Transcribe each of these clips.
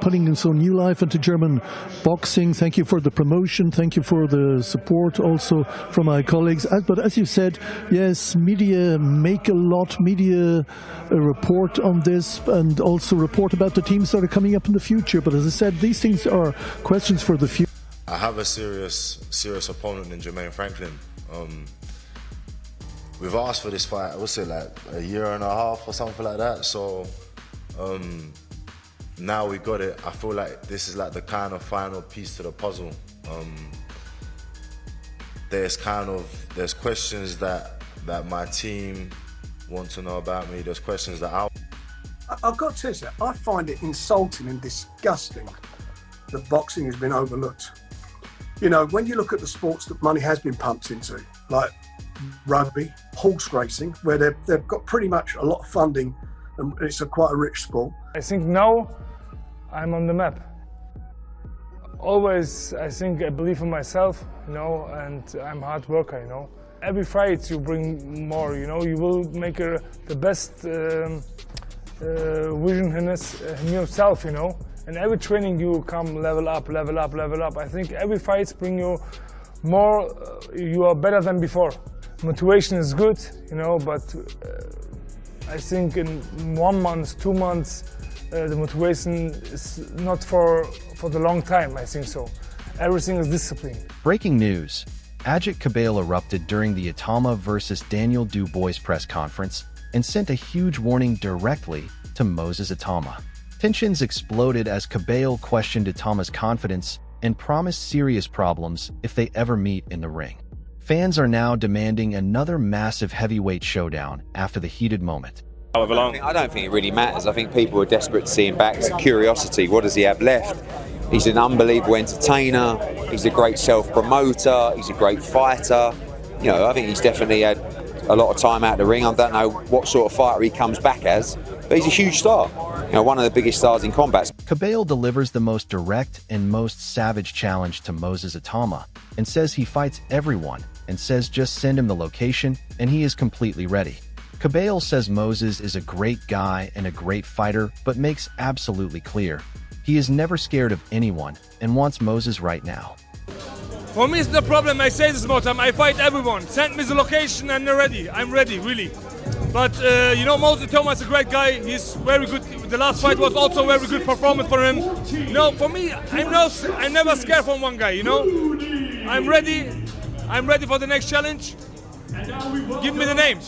Putting some new life into German boxing. Thank you for the promotion. Thank you for the support also from my colleagues. But as you said, yes, media make a lot. Media report on this and also report about the teams that are coming up in the future. But as I said, these things are questions for the future. I have a serious opponent in Jermaine Franklin. We've asked for this fight, I would say like a year and a half or something like that. So now we got it. I feel like this is like the kind of final piece to the puzzle. There's questions that my team want to know about me. There's questions that I've got to say, I find it insulting and disgusting that boxing has been overlooked. You know, when you look at the sports that money has been pumped into, like rugby, horse racing, where they've got pretty much a lot of funding and it's quite a rich sport. I think now I'm on the map. Always, I believe in myself, you know, and I'm a hard worker, you know. Every fight you bring more, you know, you will make the best vision in yourself, you know. And every training you come level up. I think every fight bring you more, you are better than before. Motivation is good, you know, but I think in 1 month, 2 months, the motivation is not for the long time, I think so. Everything is discipline. Breaking news. Agit Kabayel erupted during the Itauma versus Daniel Dubois press conference and sent a huge warning directly to Moses Itauma. Tensions exploded as Kabayel questioned Itauma's confidence and promised serious problems if they ever meet in the ring. Fans are now demanding another massive heavyweight showdown after the heated moment. I don't think it really matters. I think people are desperate to see him back. It's a curiosity. What does he have left? He's an unbelievable entertainer. He's a great self-promoter. He's a great fighter. You know, I think he's definitely had a lot of time out of the ring. I don't know what sort of fighter he comes back as, but he's a huge star. You know, one of the biggest stars in combat. Kabayel delivers the most direct and most savage challenge to Moses Itauma and says he fights everyone and says just send him the location and he is completely ready. Kabayel says Moses is a great guy and a great fighter, but makes absolutely clear he is never scared of anyone and wants Moses right now. For me, it's no problem. I say this more time. I fight everyone. Send me the location and they're ready. I'm ready, really. But you know, Moses Itauma is a great guy. He's very good. The last fight was also a very good performance for him. You know, for me, I'm never scared from one guy. You know, I'm ready. I'm ready for the next challenge. Give me the name.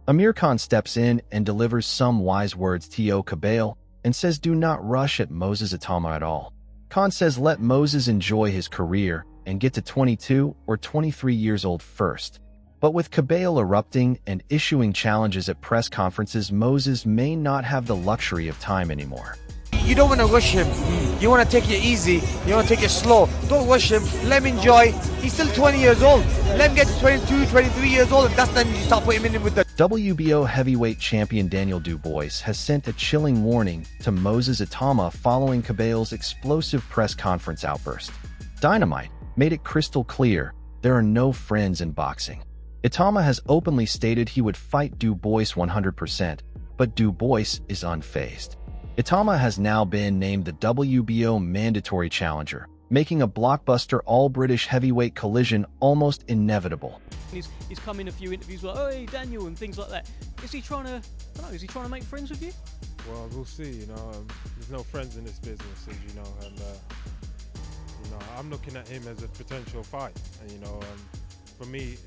Amir Khan steps in and delivers some wise words to Kabayel and says do not rush at Moses Itauma at all. Khan says let Moses enjoy his career and get to 22 or 23 years old first. But with Kabayel erupting and issuing challenges at press conferences, Moses may not have the luxury of time anymore. You don't want to rush him. You want to take it easy. You want to take it slow. Don't rush him. Let him enjoy. He's still 20 years old. Let him get to 22, 23 years old, and that's then you start putting him in with the... WBO heavyweight champion Daniel Dubois has sent a chilling warning to Moses Itauma following Kabayel's explosive press conference outburst. Dynamite made it crystal clear there are no friends in boxing. Itauma has openly stated he would fight Dubois 100%, but Dubois is unfazed. Itauma has now been named the WBO mandatory challenger, making a blockbuster all-British heavyweight collision almost inevitable. He's come in a few interviews like, oh, hey, Daniel, and things like that. Is he trying to, I don't know, is he trying to make friends with you? Well, we'll see, you know. There's no friends in this business, as you know, and, you know, I'm looking at him as a potential fight, and, you know, for me,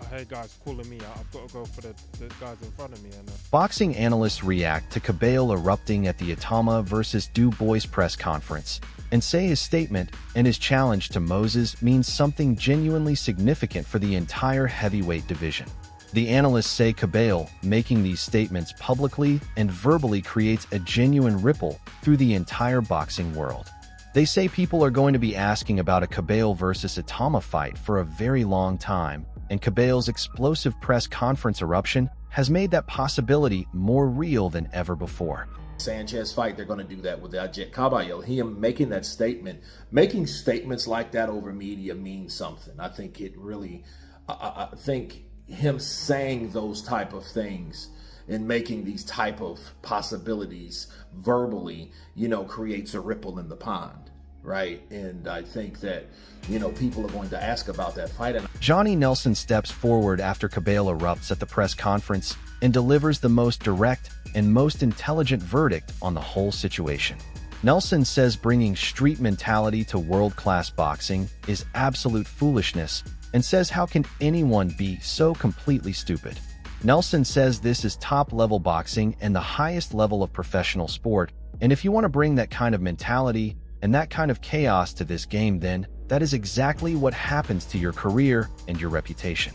I hear guys calling me, I've got to go for the guys in front of me. And boxing analysts react to Kabayel erupting at the Itauma versus Dubois press conference and say his statement and his challenge to Moses means something genuinely significant for the entire heavyweight division. The analysts say Kabayel making these statements publicly and verbally creates a genuine ripple through the entire boxing world. They say people are going to be asking about a Kabayel versus Itauma fight for a very long time, and Kabayel's explosive press conference eruption has made that possibility more real than ever before. Sanchez fight, they're going to do that with Agit Kabayel. Him making that statement, making statements like that over media means something. I think it really, I think him saying those type of things and making these type of possibilities verbally, creates a ripple in the pond, right? And I think that, people are going to ask about that fight. Johnny Nelson steps forward after Kabayel erupts at the press conference and delivers the most direct and most intelligent verdict on the whole situation. Nelson says bringing street mentality to world-class boxing is absolute foolishness and says how can anyone be so completely stupid. Nelson says this is top-level boxing and the highest level of professional sport, and if you want to bring that kind of mentality and that kind of chaos to this game, then that is exactly what happens to your career and your reputation.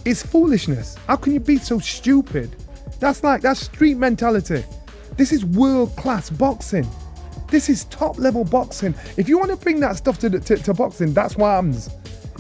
It's foolishness. How can you be so stupid? That's street mentality. This is world-class boxing. This is top-level boxing. If you want to bring that stuff to boxing, that's what happens.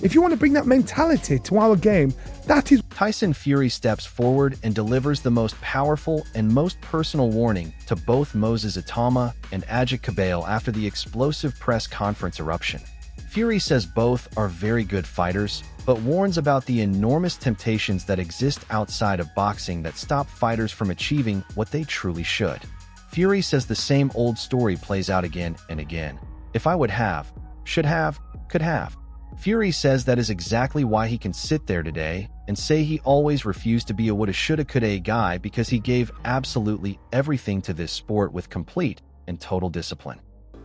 If you want to bring that mentality to our game, that is... Tyson Fury steps forward and delivers the most powerful and most personal warning to both Moses Itauma and Agit Kabayel after the explosive press conference eruption. Fury says both are very good fighters, but warns about the enormous temptations that exist outside of boxing that stop fighters from achieving what they truly should. Fury says the same old story plays out again and again. If I would have, should have, could have. Fury says that is exactly why he can sit there today and say he always refused to be a woulda, shoulda, coulda guy because he gave absolutely everything to this sport with complete and total discipline.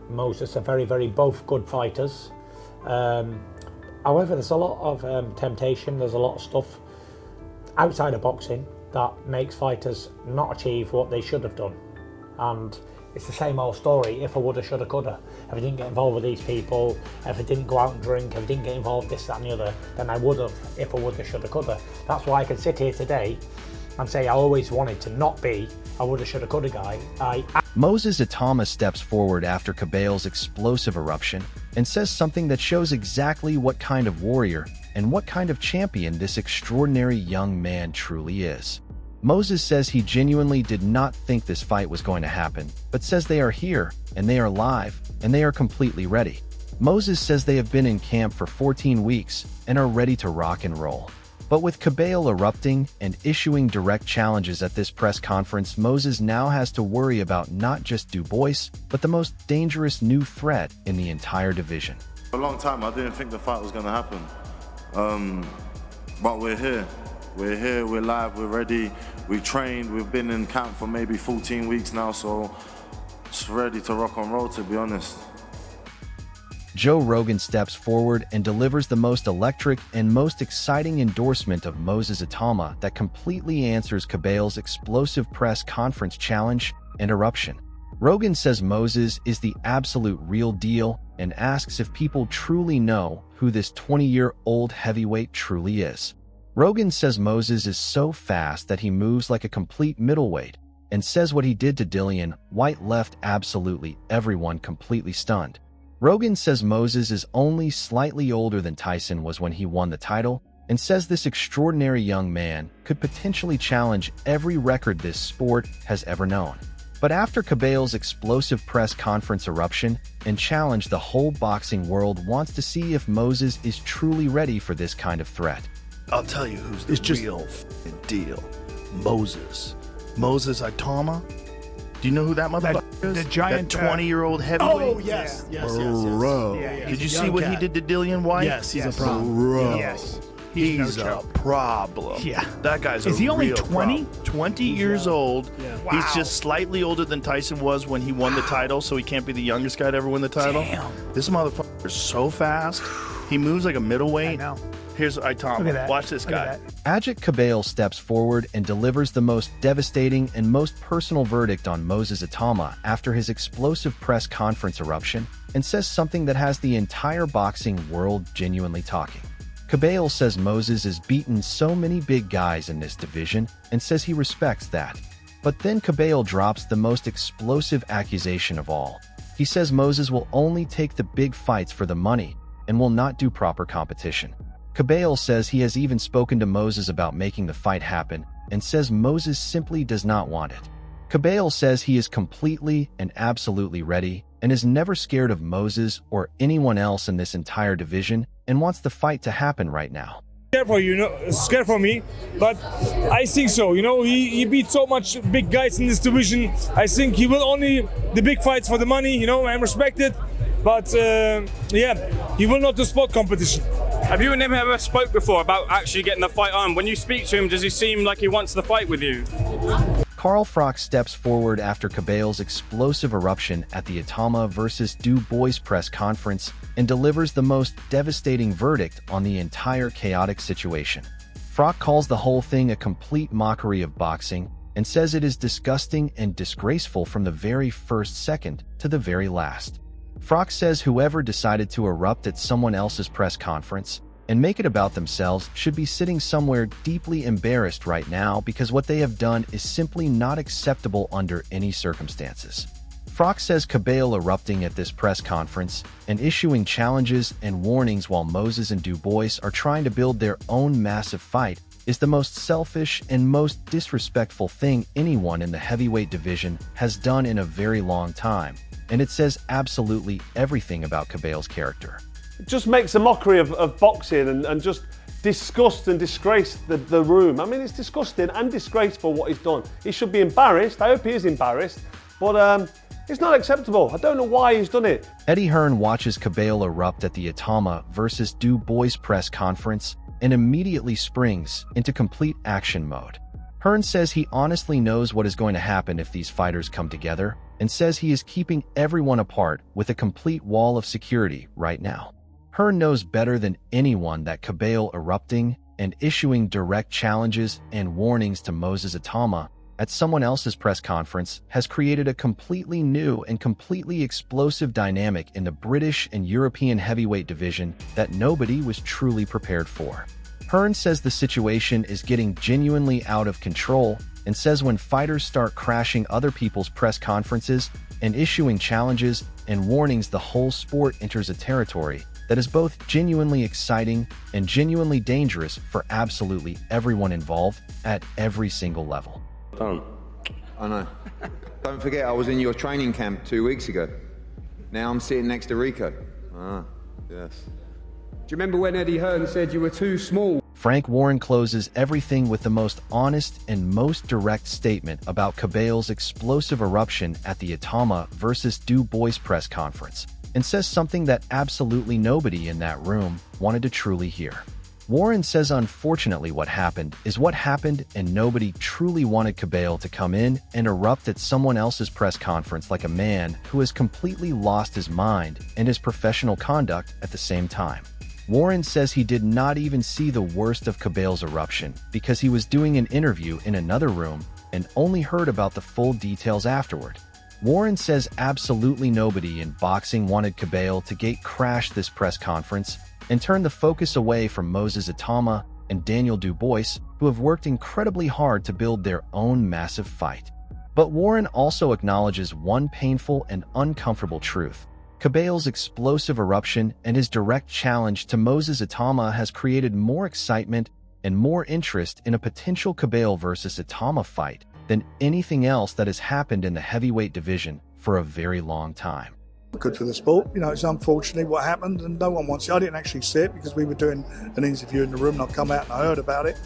Moses are very, very both good fighters. However, there's a lot of temptation, there's a lot of stuff outside of boxing that makes fighters not achieve what they should have done. And it's the same old story, if I woulda, shoulda, coulda. If I didn't get involved with these people, if I didn't go out and drink, if I didn't get involved with this, that and the other, then I would have, if I woulda, shoulda, coulda. That's why I can sit here today and say I always wanted to not be a woulda, shoulda, coulda guy. Moses Itauma steps forward after Kabayel's explosive eruption and says something that shows exactly what kind of warrior and what kind of champion this extraordinary young man truly is. Moses says he genuinely did not think this fight was going to happen, but says they are here, and they are live, and they are completely ready. Moses says they have been in camp for 14 weeks and are ready to rock and roll. But with Kabayel erupting and issuing direct challenges at this press conference, Moses now has to worry about not just Dubois, but the most dangerous new threat in the entire division. For a long time, I didn't think the fight was going to happen. But we're here. We're here, we're live, we're ready. We've trained, we've been in camp for maybe 14 weeks now, so it's ready to rock and roll, to be honest. Joe Rogan steps forward and delivers the most electric and most exciting endorsement of Moses Itauma that completely answers Kabayel's explosive press conference challenge and eruption. Rogan says Moses is the absolute real deal and asks if people truly know who this 20-year-old heavyweight truly is. Rogan says Moses is so fast that he moves like a complete middleweight and says what he did to Dillian White left absolutely everyone completely stunned. Rogan says Moses is only slightly older than Tyson was when he won the title and says this extraordinary young man could potentially challenge every record this sport has ever known. But after Kabayel's explosive press conference eruption and challenge, the whole boxing world wants to see if Moses is truly ready for this kind of threat. I'll tell you who's the real deal. Moses Itauma. Do you know who that motherfucker is? The giant, that 20-year-old heavyweight. Oh yes, Bro. Yeah, did you see what he did to Dillian White? Yes, he's a problem. Bro. Yes, he's no a problem. Yeah, that guy's is a he only real 20? Problem. 20 years old. Yeah. Wow. He's just slightly older than Tyson was when he won the title, so he can't be the youngest guy to ever win the title. Damn. This motherfucker is so fast. He moves like a middleweight. I know. Here's Itauma. Watch this guy. Agit Kabayel steps forward and delivers the most devastating and most personal verdict on Moses Itauma after his explosive press conference eruption and says something that has the entire boxing world genuinely talking. Kabayel says Moses has beaten so many big guys in this division and says he respects that. But then Kabayel drops the most explosive accusation of all. He says Moses will only take the big fights for the money and will not do proper competition. Kabayel says he has even spoken to Moses about making the fight happen and says Moses simply does not want it. Kabayel says he is completely and absolutely ready and is never scared of Moses or anyone else in this entire division and wants the fight to happen right now. scared for you, scared for me, but I think so. He beat so much big guys in this division. I think he will only the big fights for the money. I respect it, but yeah, he will not do sport competition. Have you and him ever spoke before about actually getting the fight on? When you speak to him, does he seem like he wants the fight with you? Carl Froch steps forward after Kabayel's explosive eruption at the Itauma versus Dubois press conference and delivers the most devastating verdict on the entire chaotic situation. Froch calls the whole thing a complete mockery of boxing and says it is disgusting and disgraceful from the very first second to the very last. Froch says whoever decided to erupt at someone else's press conference and make it about themselves should be sitting somewhere deeply embarrassed right now because what they have done is simply not acceptable under any circumstances. Froch says Kabayel erupting at this press conference and issuing challenges and warnings while Moses and Dubois are trying to build their own massive fight is the most selfish and most disrespectful thing anyone in the heavyweight division has done in a very long time, and it says absolutely everything about Kabayel's character. It just makes a mockery of boxing and just disgust and disgrace the room. I mean, it's disgusting and disgraceful what he's done. He should be embarrassed. I hope he is embarrassed, but it's not acceptable. I don't know why he's done it. Eddie Hearn watches Kabayel erupt at the Itauma versus Dubois press conference and immediately springs into complete action mode. Hearn says he honestly knows what is going to happen if these fighters come together and says he is keeping everyone apart with a complete wall of security right now. Hearn knows better than anyone that Kabayel erupting and issuing direct challenges and warnings to Moses Itauma at someone else's press conference has created a completely new and completely explosive dynamic in the British and European heavyweight division that nobody was truly prepared for. Hearn says the situation is getting genuinely out of control and says when fighters start crashing other people's press conferences and issuing challenges and warnings, the whole sport enters a territory that is both genuinely exciting and genuinely dangerous for absolutely everyone involved at every single level. I know. Don't forget, I was in your training camp 2 weeks ago. Now I'm sitting next to Rico. Ah, yes. Do you remember when Eddie Hearn said you were too small? Frank Warren closes everything with the most honest and most direct statement about Kabayel's explosive eruption at the Itauma versus Dubois press conference and says something that absolutely nobody in that room wanted to truly hear. Warren says unfortunately what happened is what happened and nobody truly wanted Kabayel to come in and erupt at someone else's press conference like a man who has completely lost his mind and his professional conduct at the same time. Warren says he did not even see the worst of Kabayel's eruption because he was doing an interview in another room and only heard about the full details afterward. Warren says absolutely nobody in boxing wanted Kabayel to gate crash this press conference and turn the focus away from Moses Itauma and Daniel Dubois, who have worked incredibly hard to build their own massive fight. But Warren also acknowledges one painful and uncomfortable truth. Kabayel's explosive eruption and his direct challenge to Moses Itauma has created more excitement and more interest in a potential Kabayel versus Itauma fight than anything else that has happened in the heavyweight division for a very long time. Good for the sport. It's unfortunately what happened and no one wants it. I didn't actually see it because we were doing an interview in the room and I come out and I heard about it.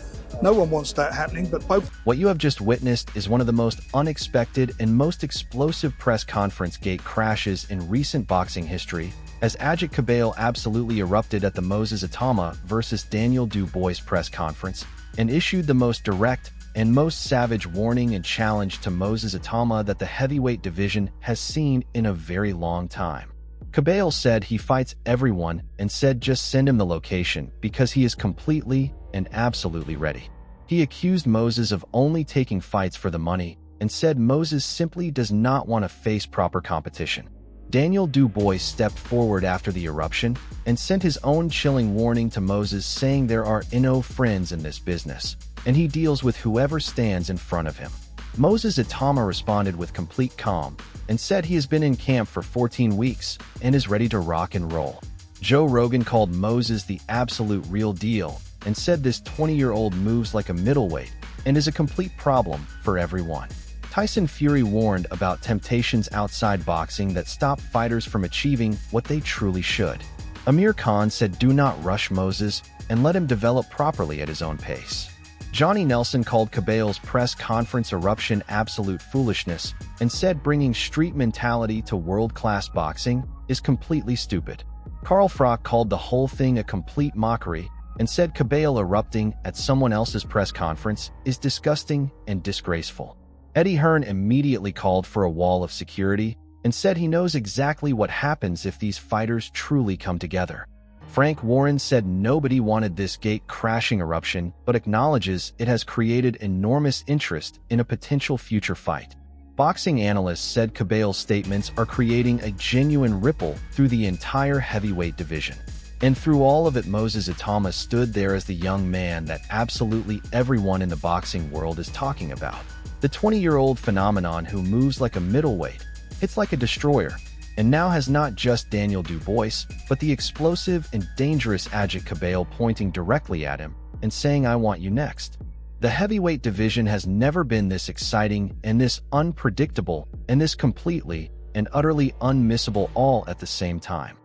No one wants that happening, but both. What you have just witnessed is one of the most unexpected and most explosive press conference gate crashes in recent boxing history, as Agit Kabayel absolutely erupted at the Moses Itauma versus Daniel Dubois press conference and issued the most direct and most savage warning and challenge to Moses Itauma that the heavyweight division has seen in a very long time. Kabayel said he fights everyone and said just send him the location because he is completely and absolutely ready. He accused Moses of only taking fights for the money and said Moses simply does not want to face proper competition. Daniel Dubois stepped forward after the eruption and sent his own chilling warning to Moses saying there are no friends in this business, and he deals with whoever stands in front of him. Moses Itauma responded with complete calm and said he has been in camp for 14 weeks and is ready to rock and roll. Joe Rogan called Moses the absolute real deal and said this 20-year-old moves like a middleweight and is a complete problem for everyone. Tyson Fury warned about temptations outside boxing that stop fighters from achieving what they truly should. Amir Khan said do not rush Moses and let him develop properly at his own pace. Johnny Nelson called Kabayel's press conference eruption absolute foolishness and said bringing street mentality to world-class boxing is completely stupid. Carl Froch called the whole thing a complete mockery and said Kabayel erupting at someone else's press conference is disgusting and disgraceful. Eddie Hearn immediately called for a wall of security and said he knows exactly what happens if these fighters truly come together. Frank Warren said nobody wanted this gate-crashing eruption, but acknowledges it has created enormous interest in a potential future fight. Boxing analysts said Kabayel's statements are creating a genuine ripple through the entire heavyweight division. And through all of it, Moses Itauma stood there as the young man that absolutely everyone in the boxing world is talking about. The 20-year-old phenomenon who moves like a middleweight, hits like a destroyer, and now has not just Daniel Dubois, but the explosive and dangerous Agit Kabayel pointing directly at him and saying, "I want you next." The heavyweight division has never been this exciting and this unpredictable and this completely and utterly unmissable all at the same time.